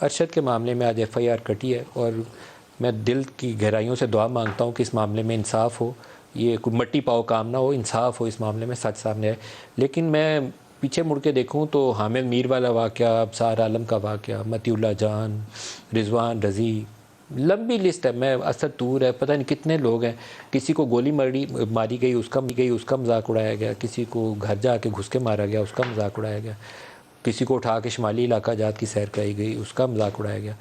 ارشد کے معاملے میں آج FIR کٹی ہے اور میں دل کی گہرائیوں سے دعا مانگتا ہوں کہ اس معاملے میں انصاف ہو، یہ کوئی مٹی پاؤ کام نہ ہو، انصاف ہو اس معاملے میں، سچ سامنے آئے۔ لیکن میں پیچھے مڑ کے دیکھوں تو حامد میر والا واقعہ، ابصار عالم کا واقعہ، متی اللہ جان، رضوان رضی، لمبی لسٹ ہے، میں اسد طور ہے، پتہ نہیں کتنے لوگ ہیں۔ کسی کو گولی ماری گئی، اس کا مذاق اڑایا گیا، کسی کو گھر جا کے گھس کے مارا گیا، اس کا مذاق اڑایا گیا، کسی کو اٹھا کے شمالی علاقہ جات کی سیر کرائی گئی، اس کا مذاق اڑایا گیا۔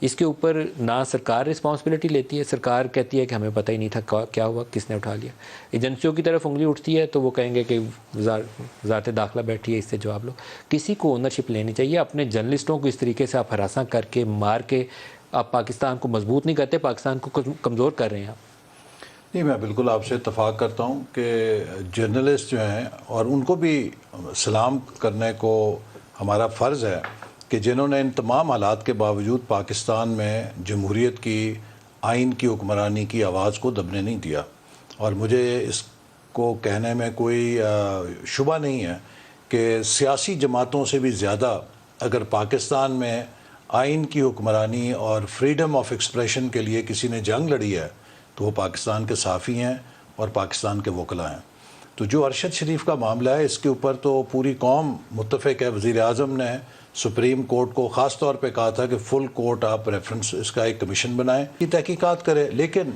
اس کے اوپر نہ سرکار رسپانسبلٹی لیتی ہے، سرکار کہتی ہے کہ ہمیں پتہ ہی نہیں تھا کیا ہوا، کس نے اٹھا لیا۔ ایجنسیوں کی طرف انگلی اٹھتی ہے تو وہ کہیں گے کہ وزارت داخلہ بیٹھی ہے، اس سے جواب لو۔ کسی کو اونرشپ لینی چاہیے۔ اپنے جرنلسٹوں کو اس طریقے سے آپ ہراساں کر کے، مار کے، آپ پاکستان کو مضبوط نہیں کرتے، پاکستان کو کمزور کر رہے ہیں آپ۔ نہیں، میں بالکل آپ سے اتفاق کرتا ہوں کہ جرنلسٹ جو ہیں، اور ان کو بھی سلام کرنے کو ہمارا فرض ہے کہ جنہوں نے ان تمام حالات کے باوجود پاکستان میں جمہوریت کی، آئین کی حکمرانی کی آواز کو دبنے نہیں دیا۔ اور مجھے اس کو کہنے میں کوئی شبہ نہیں ہے کہ سیاسی جماعتوں سے بھی زیادہ اگر پاکستان میں آئین کی حکمرانی اور فریڈم آف ایکسپریشن کے لیے کسی نے جنگ لڑی ہے تو وہ پاکستان کے صحافی ہیں اور پاکستان کے وکلاء ہیں۔ تو جو ارشد شریف کا معاملہ ہے، اس کے اوپر تو پوری قوم متفق ہے۔ وزیر اعظم نے سپریم کورٹ کو خاص طور پہ کہا تھا کہ فل کورٹ آپ ریفرنس اس کا ایک کمیشن بنائیں، یہ تحقیقات کرے۔ لیکن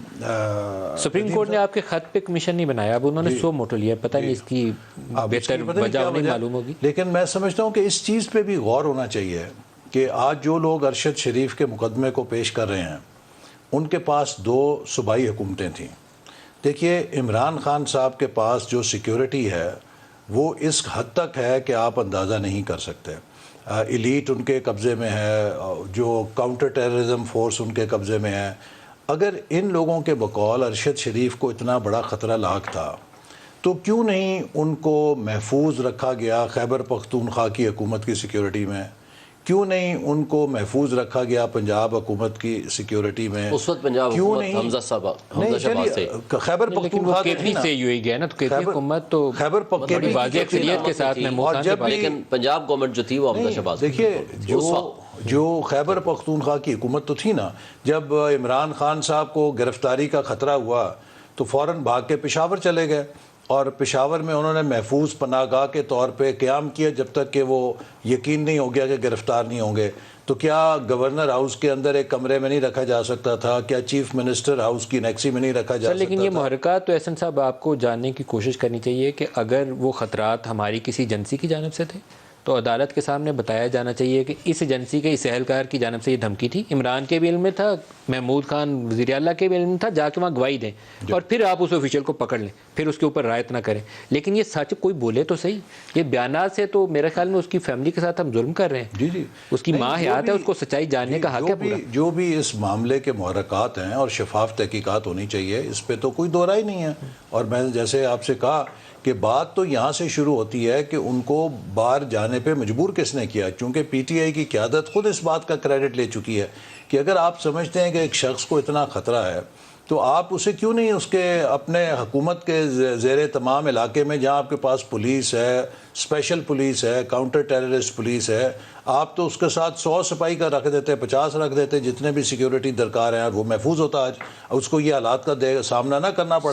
سپریم کورٹ نے آپ کے خط پہ کمیشن نہیں بنایا، اب انہوں نے سو موٹو لیا، پتہ نہیں اس کی بہتر وجہ نہیں معلوم ہوگی۔ لیکن میں سمجھتا ہوں کہ اس چیز پہ بھی غور ہونا چاہیے کہ آج جو لوگ ارشد شریف کے مقدمے کو پیش کر رہے ہیں، ان کے پاس 2 صوبائی حکومتیں تھیں۔ دیکھیے، عمران خان صاحب کے پاس جو سیکیورٹی ہے وہ اس حد تک ہے کہ آپ اندازہ نہیں کر سکتے۔ ایلیٹ ان کے قبضے میں ہے، جو کاؤنٹر ٹیررزم فورس ان کے قبضے میں ہے۔ اگر ان لوگوں کے بقول ارشد شریف کو اتنا بڑا خطرہ لاحق تھا تو کیوں نہیں ان کو محفوظ رکھا گیا خیبر پختونخوا کی حکومت کی سیکیورٹی میں؟ کیوں نہیں ان کو محفوظ رکھا گیا پنجاب حکومت کی سیکیورٹی میں؟ اس وقت پنجاب حکومت حمزہ شہباز سے، خیبر پختونخوا کیفی سے ہوئی گیا نا، تو کیفی حکومت تو خیبر بڑی واضح اکثریت کے ساتھ محمود خان کے پاس، لیکن پنجاب گورنمنٹ جو تھی وہ حمزہ شہباز۔ دیکھیے، جو خیبر پختونخوا کی حکومت تو تھی نا، جب عمران خان صاحب کو گرفتاری کا خطرہ ہوا تو فوراً بھاگ کے پشاور چلے گئے، اور پشاور میں انہوں نے محفوظ پناہ گاہ کے طور پہ قیام کیا جب تک کہ وہ یقین نہیں ہو گیا کہ گرفتار نہیں ہوں گے۔ تو کیا گورنر ہاؤس کے اندر ایک کمرے میں نہیں رکھا جا سکتا تھا؟ کیا چیف منسٹر ہاؤس کی نیکسی میں نہیں رکھا جا سکتا تھا؟ لیکن یہ محرکات تو احسن صاحب آپ کو جاننے کی کوشش کرنی چاہیے کہ اگر وہ خطرات ہماری کسی ایجنسی کی جانب سے تھے تو عدالت کے سامنے بتایا جانا چاہیے کہ اس ایجنسی کے اس اہلکار کی جانب سے یہ دھمکی تھی، عمران کے بھی علم میں تھا، محمود خان وزیر اعلیٰ کے بھی علم میں تھا، جا کے وہاں گواہی دیں اور پھر آپ اس آفیشیل کو پکڑ لیں، پھر اس کے اوپر رعایت نہ کریں۔ لیکن یہ سچ کوئی بولے تو صحیح، یہ بیانات سے تو میرے خیال میں اس کی فیملی کے ساتھ ہم ظلم کر رہے ہیں۔ جی اس کی ماں حیات ہے، اس کو سچائی جاننے کا حق ہے پورا۔ جو بھی اس معاملے کے محرکات ہیں اور شفاف تحقیقات ہونی چاہیے، اس پہ تو کوئی دو رائے نہیں ہے۔ اور میں جیسے آپ سے کہا کہ بات تو یہاں سے شروع ہوتی ہے کہ ان کو باہر جانے پہ مجبور کس نے کیا، چونکہ پی ٹی آئی کی قیادت خود اس بات کا کریڈٹ لے چکی ہے کہ اگر آپ سمجھتے ہیں کہ ایک شخص کو اتنا خطرہ ہے تو آپ اسے کیوں نہیں اس کے اپنے حکومت کے زیر تمام علاقے میں، جہاں آپ کے پاس پولیس ہے، اسپیشل پولیس ہے، کاؤنٹر ٹیررسٹ پولیس ہے، آپ تو اس کے ساتھ 100 سپاہی کا رکھ دیتے، 50 رکھ دیتے، جتنے بھی سیکیورٹی درکار ہیں، اور وہ محفوظ ہوتا آج اس کو یہ حالات کا سامنا نہ کرنا پڑتا۔